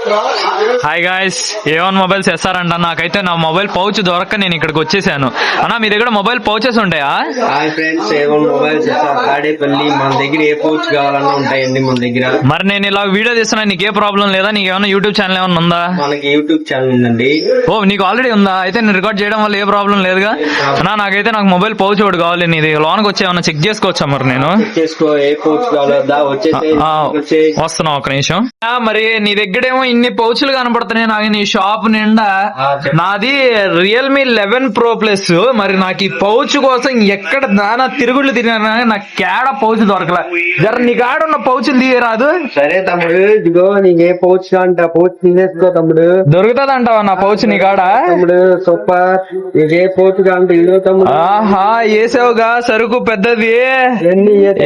Hi guys, A1 mobiles ఎస్ఆర్ంట. నాకైతే నా mobile pouch దొరక్క నేను ఇక్కడికి వచ్చేసాను. అన్నా మీ దగ్గర మొబైల్ పౌచెస్ ఉంటాయా? Hi friends, A1 mobiles Tadepalli. మన దగ్గర ఏ పౌచ్ కావాలన్నా ఉంటాయండి మన దగ్గర. మరి నేను ఇలా వీడియో తీస్తున్నా, నీకే ప్రాబ్లం లేదా? నీకు ఏమైనా యూట్యూబ్ ఛానల్ ఏమైనా ఉందా? మనకి యూట్యూబ్ ఛానల్ ఉందండి. ఓ, నీకు ఆల్రెడీ ఉందా? అయితే నేను రికార్డ్ చేయడం వల్ల ఏ ప్రాబ్లం లేదుగా. అన్నా నాకైతే నాకు మొబైల్ పౌచ్ ఒకటి కావాలి. నీది లోనికి వచ్చేమన్నా చెక్ చేసుకోవచ్చా? మరి నేను చేసుకో, ఏ పౌచ్ కావాలో వచ్చేసి వస్తున్నా ఒక నిమిషం. మరి నీ దగ్గరేమో ఇన్ని పౌచ్లు కనపడుతున్నాయి నాకు నీ షాప్ నిండా. నాది రియల్మీ 11 Pro Plus. మరి నాకు ఈ పౌచ్ కోసం ఎక్కడ దానా తిరుగుళ్ళు తిరిగినా నాకు కేడ పౌచ్ దొరకలే. జర నీ కాడ ఉన్న పౌచ్లు తీయరాదు? సరే తమ్ముడు, ఇదిగో నీకు ఏ పౌచ్ అంట పౌచ్ తీసేసుకో తమ్ముడు. దొరుకుతుంది అంటావా నా పౌచ్ నీ కాడ? తమ్ముడు సూపర్, నీకు ఏ పౌచ్ కాంట ఇదో తమ్ముడు. ఆహా, వేసావుగా సరుకు పెద్దది.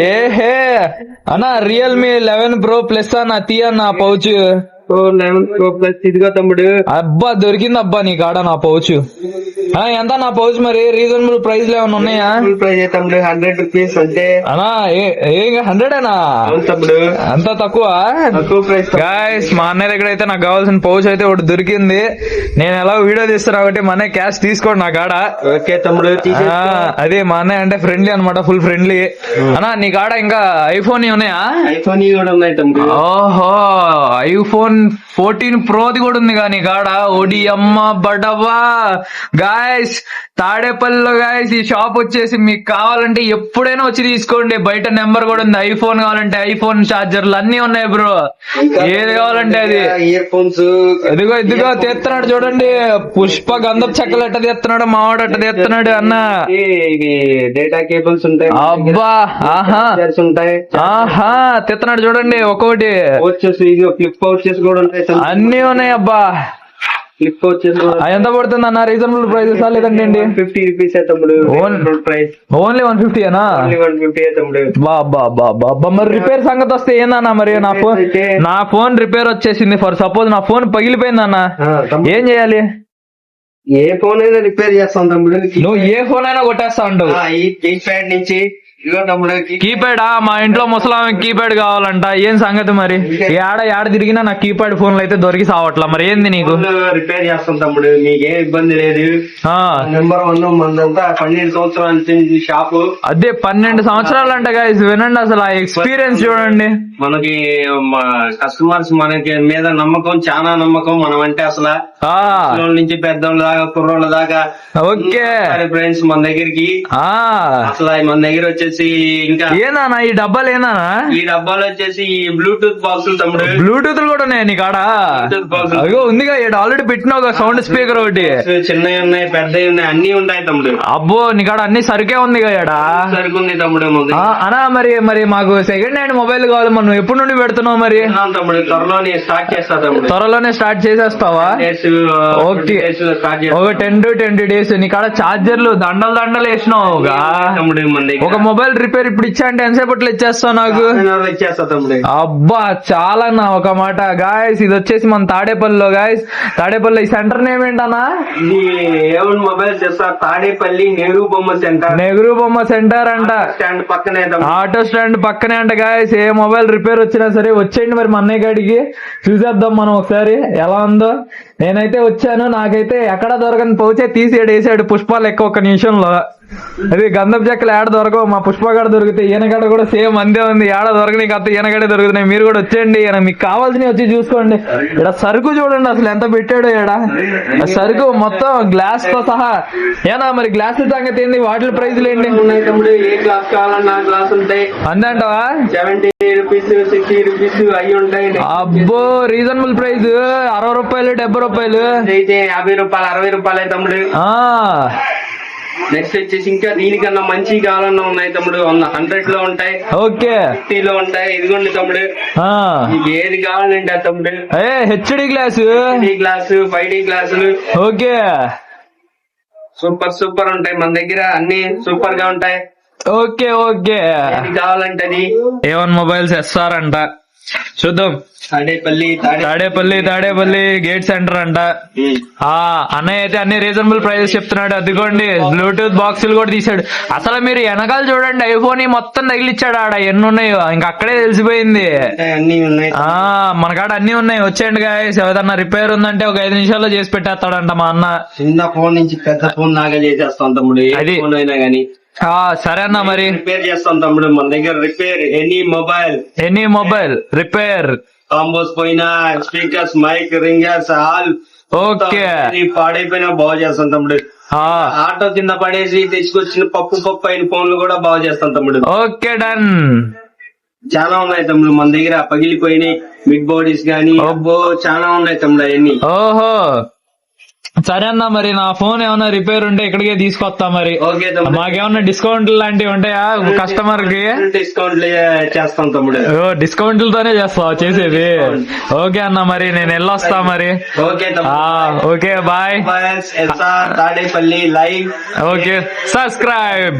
ఏహే అన్నా, రియల్మీ 11 Pro Plus అన్న తీయన్న పౌచ్. 11 Pro Plus ఇదిగో తమ్ముడు. అబ్బా దొరికింది అబ్బా నీ కాడ నా పౌచ్. ఎంత నా పౌచ్? మరి రీజనబుల్ ప్రైస్ లో ఏమైనా ఉన్నాయా? ప్రైస్ తమ్ముడు 100 రూపీస్ అంటే. అన్నా 100ఏనా తమ్ముడు? అంత తక్కువ ప్రైస్. గాయ్స్, మా అన్నయ్య దగ్గర అయితే నాకు కావాల్సిన పౌచ్ అయితే ఒకటి దొరికింది. నేను ఎలా వీడియో తీస్తున్నా కాబట్టి మా అన్నయ్య క్యాష్ తీసుకోండి నా కాడ. ఓకే తమ్ముడు, అదే మా అన్నయ్య అంటే ఫ్రెండ్లీ అనమాట, ఫుల్ ఫ్రెండ్లీ. అన్నా నీ కాడ ఇంకా ఐఫోన్ ఉన్నాయా? ఐఫోన్ కూడా ఉన్నాయి తమ్ముడు. ఓహో, ఐఫోన్ 14 Proది కూడా ఉంది కానీ కాడ. ఓడి అమ్మ బడవా. గాయస్, తాడేపల్లిలో గాయస్ ఈ షాప్ వచ్చేసి మీకు కావాలంటే ఎప్పుడైనా వచ్చి తీసుకోండి. బయట నెంబర్ కూడా ఉంది. ఐఫోన్ కావాలంటే ఐఫోన్, చార్జర్లు అన్ని ఉన్నాయి బ్రో. ఏది కావాలంటే అది. ఇయర్ ఫోన్స్ ఇదిగో తెస్తున్నాడు చూడండి. పుష్ప గంధపు చెక్కలు ఎట్ట తెస్తున్నాడు, మావాడు ఎట్ట తెస్తున్నాడు అన్న. డేటా కేబుల్స్ ఉంటాయి. అబ్బా ఆహా ఉంటాయి. ఆహా తెస్తున్నాడు చూడండి ఒక్కొక్కటి. ఫ్లిప్ వచ్చేసి కూడా ఉంటాయి. అన్ని ఉన్నాయి అబ్బా. ఫ్లిప్ వచ్చేసి ఎంత పడుతుంది అన్న? రీజనబుల్ ప్రైస్ లేదండి? 50 రూపీస్ తమ్ముడు. ప్రైస్ ఓన్లీ 150 అనా? 150 తమ్ముడు. బాబా మరి రిపేర్ సంగతి వస్తే ఏందన్నా? మరి నా ఫోన్ రిపేర్ వచ్చేసింది. ఫర్ సపోజ్ నా ఫోన్ పగిలిపోయిందన్నా, ఏం చేయాలి? ఏ ఫోన్ అయినా రిపేర్ చేస్తాం తమ్ముడు. నువ్వు ఏ ఫోన్ అయినా కొట్టేస్తా ఉంటావు. ఈ ప్యాడ్ నుంచి కీప్యాడ్. మా ఇంట్లో ముసలామె కీప్యాడ్ కావాలంట. ఏం సంగతి మరి? ఏడ తిరిగినా నాకు కీప్యాడ్ ఫోన్లు అయితే దొరికి సావట్లా. మరి ఏంది నీకు? రిపేర్ చేస్తాం తమ్ముడు, నీకేం ఇబ్బంది లేదు. నెంబర్ 1 మందంతా 12 సంవత్సరాల నుంచి షాపు. అదే 12 సంవత్సరాలు అంట గాయస్. వినండి అసలు ఆ ఎక్స్పీరియన్స్ చూడండి. మనకి కస్టమర్స్ మనకి మీద నమ్మకం, చాలా నమ్మకం. మనం అంటే అసలు నుంచి పెద్దోళ్ళ దాకా కుర్రోళ్ళ దాకా. ఓకే ఫ్రెండ్స్, మన దగ్గరికి అసలు మన దగ్గర వచ్చేసి ఇంకా ఏనా ఈ డబ్బాలు ఏనా? ఈ డబ్బాలు వచ్చేసి బ్లూటూత్ బాక్సులు తమ్ముడు. బ్లూటూత్ కూడా ఉన్నాయి నీ కాడ? అయ్యో ఉందిగా, ఆల్రెడీ పెట్టినావు సౌండ్ స్పీకర్ ఒకటి. చిన్నవి ఉన్నాయి, పెద్దవి ఉన్నాయి, అన్ని ఉన్నాయి తమ్ముడు. అబ్బో నీ కాడ అన్ని సరికే ఉంది కదా? సరుకు ఉంది తమ్ముడు. అనా మరి మాకు సెకండ్ హ్యాండ్ మొబైల్ కావాలి. మనం ఎప్పటి నుండి పెడుతున్నావు మరి? తమ్ముడు త్వరలోనే స్టార్ట్ చేస్తా తమ్ముడు. త్వరలోనే స్టార్ట్ చేసేస్తావా? ఓకే, ఒక 10 to 20 days. నీ కాడ చార్జర్లు దండలు వేసినావు. ఒక మొబైల్ రిపేర్ ఇప్పుడు ఇచ్చా అంటే ఎంతసేపట్లో ఇచ్చేస్తావు నాకు? ఇచ్చేస్తా తమ్ముడు. అబ్బా చాలా నా ఒక మాట. గాయస్, ఇది వచ్చేసి మన తాడేపల్లిలో. గాయస్, తాడేపల్లి ఈ సెంటర్ నేమ్ ఏంటన్నా? A1 మొబైల్స్ తాడేపల్లి నెహ్రూ బొమ్మ సెంటర్ అంట. స్టాండ్ పక్కనే, ఆటో స్టాండ్ పక్కనే అంట. గాయస్, ఏ మొబైల్ రిపేర్ వచ్చినా సరే వచ్చేయండి మరి మా అన్నయ్య గాడికి. చూసేద్దాం మనం ఒకసారి ఎలా ఉందో. నేనైతే వచ్చాను, నాకైతే ఎక్కడ దొరకని పౌచే తీసేసాడు పుష్పాలు ఎక్కువ ఒక నిమిషంలో. అది గంధపు చెక్కలు ఏడ దొరకవు, మా పుష్పగడ దొరుకుతాయి. ఈయనగడ కూడా సేమ్ అందే ఉంది. ఏడ దొరకని కత్త ఈయనగడే దొరుకుతున్నాయి. మీరు కూడా వచ్చేయండి, మీకు కావాల్సినవి వచ్చి చూసుకోండి. ఇక్కడ సరుకు చూడండి అసలు ఎంత పెట్టాడు. ఈడ సరుకు మొత్తం గ్లాస్ తో సహా. ఏనా మరి గ్లాస్ సంగతి ఏంది? వాటి ప్రైజ్లు ఏంటి? ఏ గ్లాస్ కావాలన్నా గ్లాస్ ఉంటాయి. అందంటావా? 70 రూపీస్, 60 రూపీస్ అవి ఉంటాయి. అబ్బో రీజనబుల్ ప్రైస్ 60 రూపాయలు, 70 రూపాయలు అయితే 50 రూపాయలు, 60 రూపాయలు తమ్ముడు. నెక్స్ట్ వచ్చేసి ఇంకా దీనికన్నా మంచి కావాలన్నా ఉన్నాయి తమ్ముడు. 100 లో ఉంటాయి, ఓకే 50 లో ఉంటాయి. ఇదిగోండి తమ్ముడు, మీకు ఏది కావాలంటే తమ్ముడు. హెచ్డి గ్లాసు, 5D గ్లాసులు, ఓకే సూపర్ ఉంటాయి మన దగ్గర. అన్ని సూపర్ గా ఉంటాయి. ఓకే కావాలంటే అది A1 మొబైల్స్ ఎస్ఆర్ అంట. చూద్దాం. తాడేపల్లి గేట్ సెంటర్ అంట. అన్నయ్య అయితే అన్ని రీజనబుల్ ప్రైజెస్ చెప్తున్నాడు. అదిగోండి బ్లూటూత్ బాక్సులు కూడా తీసాడు. అసలు మీరు వెనకాల చూడండి, ఐఫోన్ మొత్తం తగిలిచ్చాడు ఆడ. ఎన్ని ఉన్నాయో ఇంకా అక్కడే తెలిసిపోయింది. మనకాడ అన్ని ఉన్నాయి. వచ్చేయండి గాయస్, ఏదన్నా రిపేర్ ఉందంటే ఒక 5 నిమిషాల్లో చేసి పెట్టేస్తాడంట మా అన్న. చిన్న ఫోన్ నుంచి పెద్ద ఫోన్ దాకా చేసేస్తాం తమ్ముడు. అది ఫోన్ అయినా గానీ. సరే అన్న, మరి రిపేర్ చేస్తాం తమ్ముడు. మన దగ్గర repair any mobile repair, combos పోయినా, speakers, mic, ringers, all okay. పాడైపోయినా బాగు చేస్తాం తమ్ముడు. ఆటో కింద పడేసి తెచ్చుకొచ్చిన పప్పు అయిన ఫోన్లు కూడా బాగు చేస్తాం తమ్ముడు. Okay, done. చాలా ఉన్నాయి తమ్ముడు మన దగ్గర. పగిలిపోయినాయి మిడ్ బాడీస్ గానీ చాలా ఉన్నాయి తమ్ముడు అవన్నీ. ఓహో, సరే అన్న, మరి నా ఫోన్ ఏమైనా రిపేర్ ఉంటే ఇక్కడికే తీసుకొస్తా. మరి మాకేమన్నా డిస్కౌంట్ లాంటివి ఉంటాయా కస్టమర్ కి? డిస్కౌంట్ చేస్తాం తమ్ముడు. డిస్కౌంట్లతోనే చేస్తావా చేసేది? ఓకే అన్న, మరి నేను వెళ్ళొస్తా మరి. Okay, bye. Tadepalli live. Okay, subscribe.